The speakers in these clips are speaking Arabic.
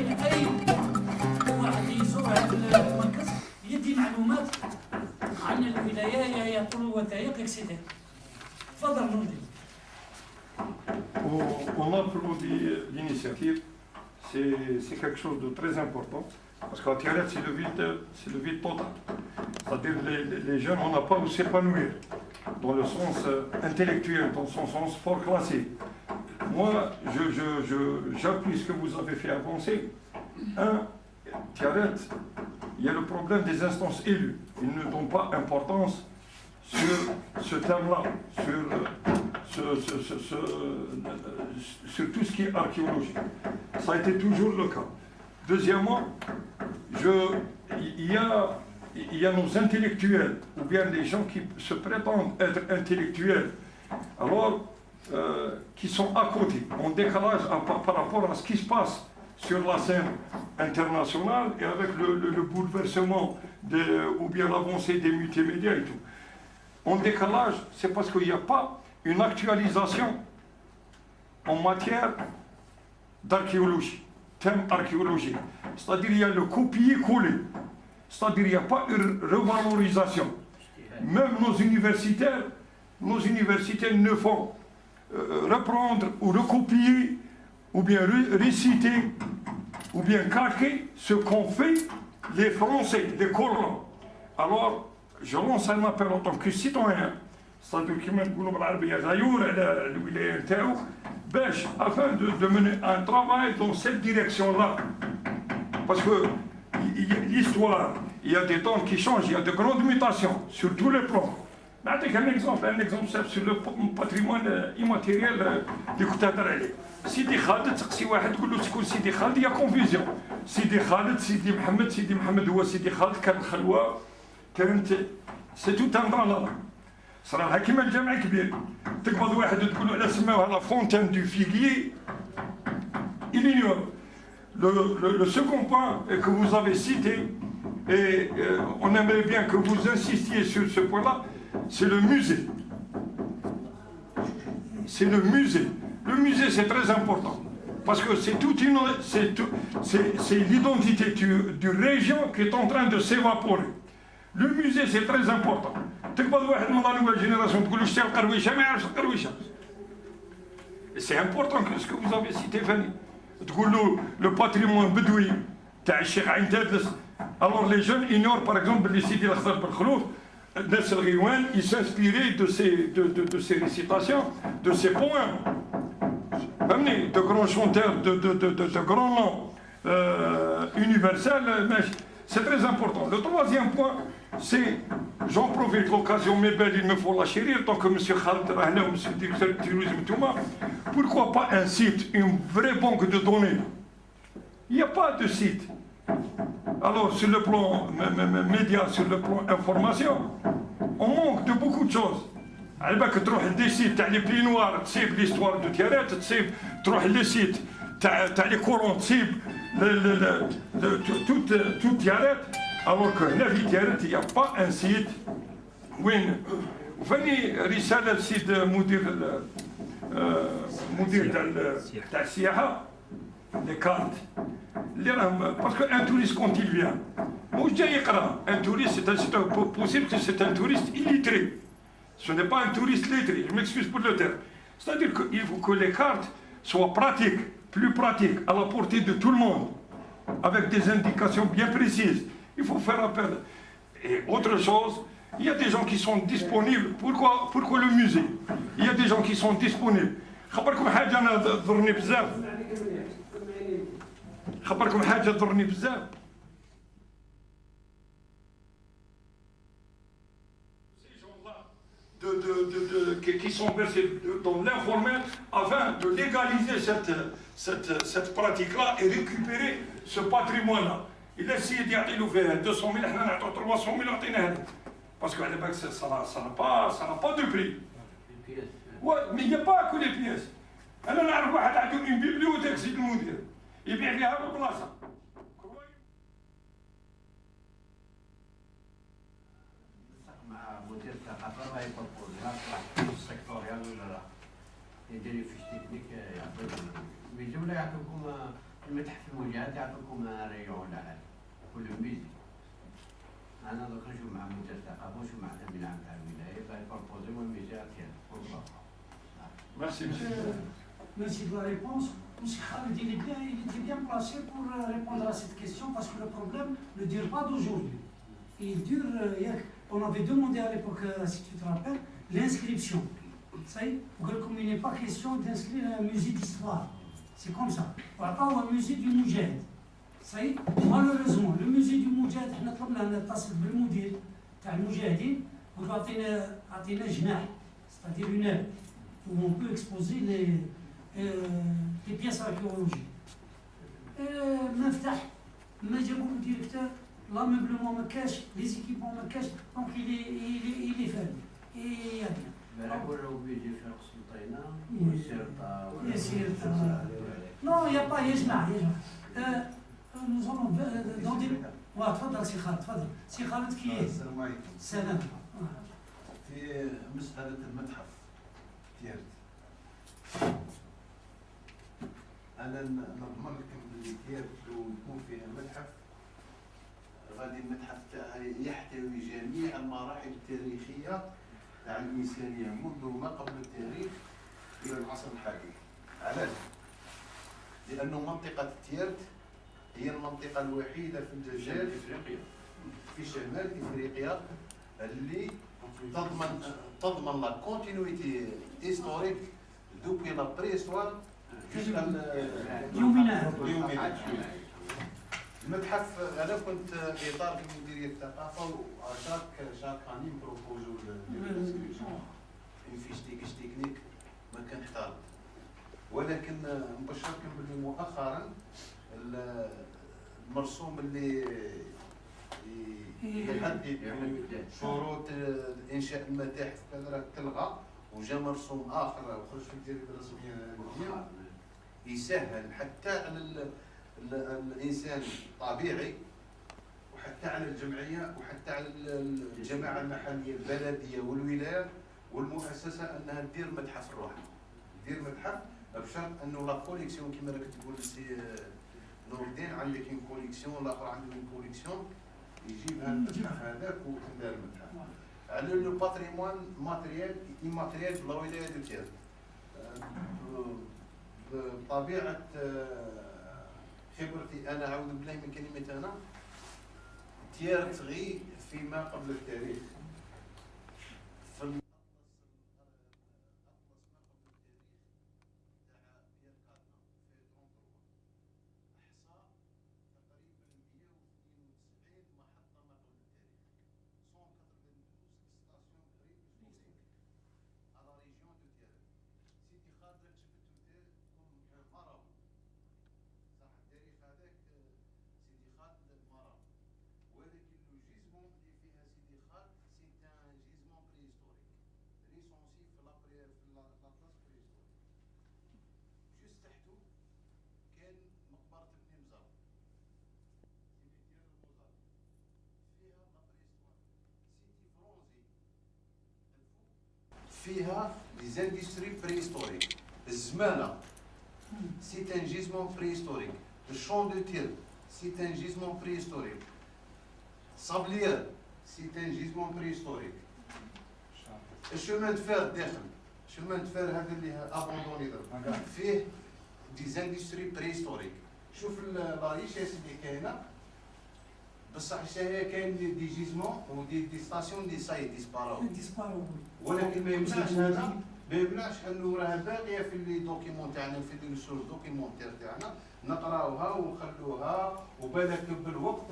أي واحد يزور هذا المركز يدي معلومات عن الولاية، يعطوا وثائق اكسيتيرا. تفضل نمضي. On applaudit l'initiative, c'est quelque chose de très important, parce qu'à Tiaret, c'est le vide total. C'est-à-dire les jeunes, on n'a pas où s'épanouir, dans le sens intellectuel, dans son sens fort classé. Moi, j'appuie ce que vous avez fait avancer. Tiaret, il y a le problème des instances élues. Ils ne donnent pas importance sur ce thème-là, sur tout ce qui est archéologie. Ça a été toujours le cas. Deuxièmement, il y a nos intellectuels, ou bien les gens qui se prétendent être intellectuels, alors qui sont à côté, en décalage par rapport à ce qui se passe sur la scène internationale et avec le bouleversement ou bien l'avancée des multimédias et tout. En décalage, c'est parce qu'il n'y a pas une actualisation en matière d'archéologie, thème archéologique. C'est-à-dire il y a le copier-coller. C'est-à-dire il n'y a pas une revalorisation. Même nos universitaires ne font reprendre ou recopier, ou bien réciter, ou bien calquer ce qu'ont fait les Français, les colons. Alors, je lance un appel en tant que citoyen, c'est-à-dire كما نقولوا بالعربية غيور على الولاية نتاعو باش afin de mener un travail dans cette direction-là. Parce que l'histoire, il y a des temps qui changent, il y a de grandes mutations sur tous les plans. نعطيك un exemple simple sur le patrimoine immatériel اللي كنت هضر عليه. سيدي خالد تقسي واحد تقول له شكون سيدي خالد، يا كونفيزيون. سيدي خالد، سيدي محمد هو سيدي خالد، كان الخلوة، كانت سي تو ان دون لا. صراحة كيما الجامع كبير، تقبض واحد تقول له على سماوها لا فونتين دو فيغيي، il ignore. Le second point que vous avez cité, et on aimerait bien que vous insistiez sur ce point-là, c'est le musée. C'est le musée. Le musée, c'est très important. Parce que c'est l'identité d'une région qui est en train de s'évaporer. Le musée, c'est très important. C'est important que ce que vous avez cité, Fanny. Le patrimoine bedoui, alors les jeunes ignorent par exemple les Sidi al-Khtar Belkhlouf, Nasser Ghouane, il s'inspirait de ces récitations, de ces poèmes. De grands chanteurs, de grands noms universels, mais c'est très important. Le troisième point, c'est, j'en profite de l'occasion, mais belle, il me faut la chérir, tant que M. Khaled Rahla ou M. le directeur du tourisme Touma, pourquoi pas un site, une vraie banque de données? Il n'y a pas de site. Alors, sur le plan média, sur le plan information, on manque de beaucoup de choses. على بالك تروح لدي سيت تاع لي بلي نوار تسيب ليستوار دو تيارات، تروح لي سيت تاع لي كورون تسيب توت تيارات، الوغ كو هنا في تيارات يا با ان سيت وين. وفاني رساله للسيد مدير تاع السياحه لي كارت اللي راهم باسكو ان توريست كونت il vient مش جاي يقرا. ان توريست c'est possible que c'est un touriste illettré. Ce n'est pas un touriste lettré, je m'excuse pour le terme. C'est-à-dire qu'il faut que les cartes soient pratiques, plus pratiques, à la portée de tout le monde, avec des indications bien précises. Il faut faire appel. Et autre chose, il y a des gens qui sont disponibles. Pourquoi le musée? Il y a des gens qui sont disponibles. خبركم حاجة أنا ضرني بزاف. خبركم حاجة ضرني بزاف. Qui sont versés dans l'informel afin de légaliser cette pratique-là et récupérer ce patrimoine-là. Il a essayé d'y aller l'ouvert 200 000, 300 000, parce que ça n'a pas de prix. Ouais, mais il n'y a pas que les pièces. أنا نعرف واحد عنده une bibliothèque سيد المدير يبيع فيها بالبلاصة. مدير الثقافة ما يبروبوز لا سيكتوريال ولا لا يدير فيش تكنيك يعطيكم بيجيب ولا يعطيكم المتحف الموجهات يعطيكم ريون ولا حاجه كل ميزي. انا دوك نشوف مع منتج الثقافه ونشوف مع الامين العام تاع الولايه باش يبروبوزيو ميزي ارتيان والله. Merci, monsieur. Merci de la réponse. Monsieur Khaled, il était bien placé pour répondre à cette question parce que le problème ne dure pas d'aujourd'hui. Il dure, on avait demandé à l'époque, si tu te rappelles, l'inscription. Ça y est, comme il n'est pas question d'inscrire un musée d'histoire. C'est comme ça. On va pas un musée du Moujahid. Ça y est, malheureusement, le musée du Moujahid, احنا طلبنا ان نتصل بالمدير تاع المجاهدين وقالوا اعطينا جناح, c'est-à-dire une aile où on peut exposer les pièces archéologiques. ما فتح, ما جابوا له ديريكتور, لامبلومون ما كاش, لي زيكيبمون ما كاش, دونك il est fermé. Et بالك ولاو بيجي في قسنطينه والسيرطه السيرطه. Non, il n'y a pas, يجمع. Nous allons dans des... تفضل سي خالد, تفضل. سي خالد كي السلام عليكم. سلام. في مسألة المتحف تيرت أنا نضمن لكم بلي تيرت لو يكون فيها متحف غادي المتحف تاعها يحتوي جميع المراحل التاريخية تاع الإنسانية منذ ما قبل التاريخ إلى العصر الحالي. علاش؟ لأنه منطقة تيرت هي المنطقة الوحيدة في الجزائر في شمال إفريقيا اللي تضمن لا كونتينيتي هيستوريك دوبوي لا بريستوار يومنا. المتحف انا كنت اطار في مديريه الثقافه وشاك اني بروبوزو اون فيش تكنيك ما كان اختار، ولكن نبشركم باللي مؤخرا المرسوم اللي يحدد شروط انشاء المتاحف كذا تلغى وجا مرسوم اخر وخرج في الجريده الرسميه اليوم يسهل حتى على الانسان الطبيعي وحتى على الجمعيه وحتى على الجماعه المحليه البلديه والولايه والمؤسسه انها دير متحف الروحه، دير متحف بشرط انه لا كوليكسيون كما راك تقول سي نور الدين عندك اون كوليكسيون الاخر عنده اون كوليكسيون يجيب المتحف هذاك وتندار المتحف على لو باتريمون ماتريال ايماتريال في الولايه دو تير. بطبيعه خبرتي انا اعوذ بالله من كلمه انا تير تغي فيما قبل التاريخ في فيها ديزاندستري بريستوريك، الزمالة سيت ان جيزمون بريستوريك، الشون دو تير سيت ان جيزمون بريستوريك، صابليير سيت ان جيزمون بريستوريك، الشومان دفار داخل، الشومان دفار هذا اللي ابوندوني درك فيه ديزاندستري بريستوريك. شوف لا ريشيس اللي كاينه بصح هي كاين دي جيزمون ودي ستاسيون دي ساي ديسباراو ولكن ما يمنعش هذا، ما يمنعش انه راه باقيه في لي دوكيمون تاعنا في لي سورس دوكيمونتير تاعنا نقراوها ونخلوها وبالك بالوقت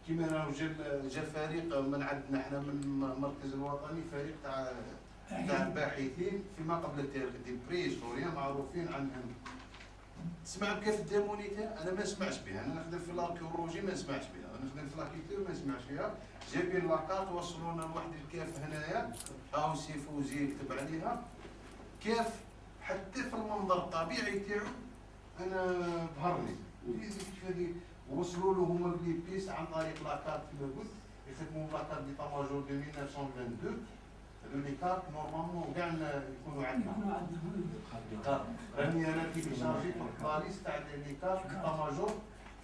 كيما راهو جا فريق من عندنا احنا من المركز الوطني فريق تاع باحثين فيما قبل التاريخ دي بريستوريا معروفين عنهم. تسمع كيف الديمونيتير انا ما نسمعش بها، انا نخدم في الاركيولوجي ما نسمعش بها، انا نخدم في لاكيتور ما نسمعش بها، جايبين لاكارت وصلونا لواحد الكاف هنايا هاو سي فوزي يكتب عليها كيف حتى في المنظر الطبيعي تاعو انا بهرني وصلوا له هما لي بيس عن طريق لاكارت كما قلت يخدموا لاكارت ديتا ماجور دو 1922 هذو لي كارت نورمالمون كاع يكونوا عندنا. يكونوا عندنا. راني انا كي شارجيت واحد ليست تاع لي كارت كا ماجور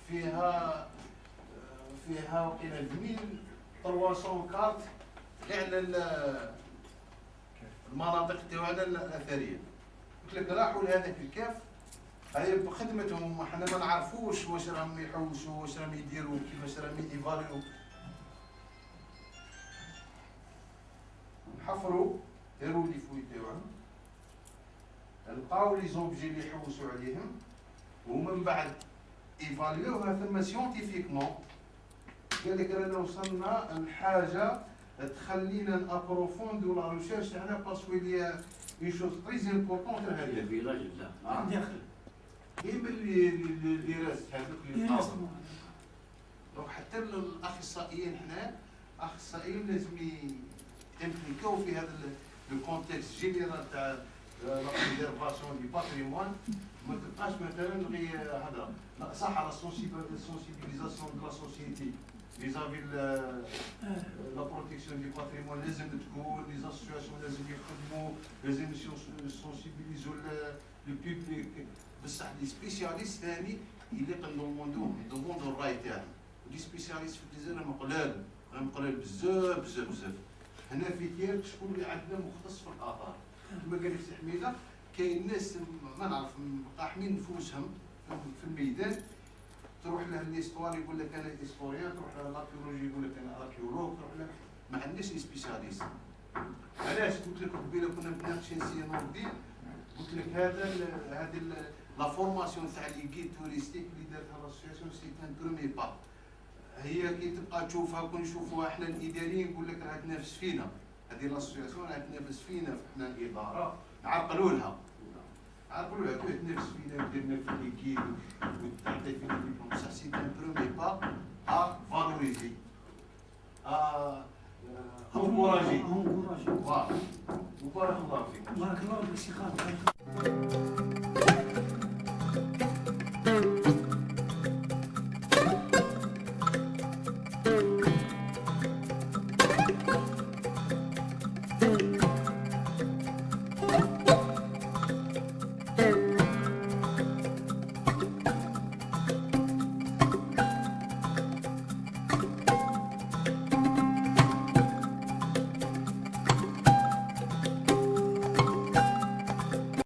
فيها وقيله 1300 كارت كاع المناطق تاعنا الاثريه. قلت لك راحوا لهذاك الكاف هذه بخدمتهم، احنا ما نعرفوش واش راهم يحوسوا واش راهم يديروا كيفاش راهم يفاليو. نحفروا داروا لي فوي تاعهم لقاو لي زوبجي اللي يحوسوا عليهم ومن بعد ايفاليوها ثم سيونتيفيكمون قال لك رانا وصلنا لحاجه تخلينا نابروفوندو لا ريشيرش تاعنا باسكو لي اون شوز تري امبورطون تاع هذا الفيلاج لا داخل. كيما اللي راست هذوك اللي طابوا. دونك حتى الاخصائيين حنا اخصائيين لازم يمبليكاو في هذا الكونتكست جينيرال تاع لا بريزيرفاسيون دي باتريمون. ما تبقاش مثلا غير هذا صح على السونسيبيليزاسيون دو لا سوسيتي فيزافي لا بروتيكسيون دي باتريمون. لازم تكون لي اسوسياسيون لازم يخدموا، لازم يسونسيبيليزو لو بوبليك. بصح لي سبيسياليست ثاني اللي يضمندو الراي تاعهم. ولي سبيسياليست في الجزائر راهم قلال بزاف. هنا في كيرك شكون اللي عندنا مختص في الاثار. كما قال لك سي حميده كاين ناس ما نعرف قاحمين نفوسهم في الميدان، تروح له ليستوار يقول لك انا هيستوريان، تروح له الاركيولوجي يقول لك انا اركيولوج، تروح له ما عندناش لي سبيسياليست. علاش قلت لك قبيله كنا متناقشين سي نور الدين، قلت لك هذه لا فورماسيون تاع لي كيد توريستيك اللي دارتها لاسوسياسيون سي ان بروميي با. هي كي تبقى تشوفها كون نشوفوها احنا الاداريين نقول لك راه تنافس فينا، هذه لاسوسياسيون راه تنافس فينا احنا الاداره، نعرقلوا لها كيف تنافس فينا وديرنا في لي كيد وتعطي فينا ديبلوم. بصح سي ان بروميي با ا فالوريزي انكوراجي. فوالا وبارك الله فيك. بارك الله فيك سي خالد.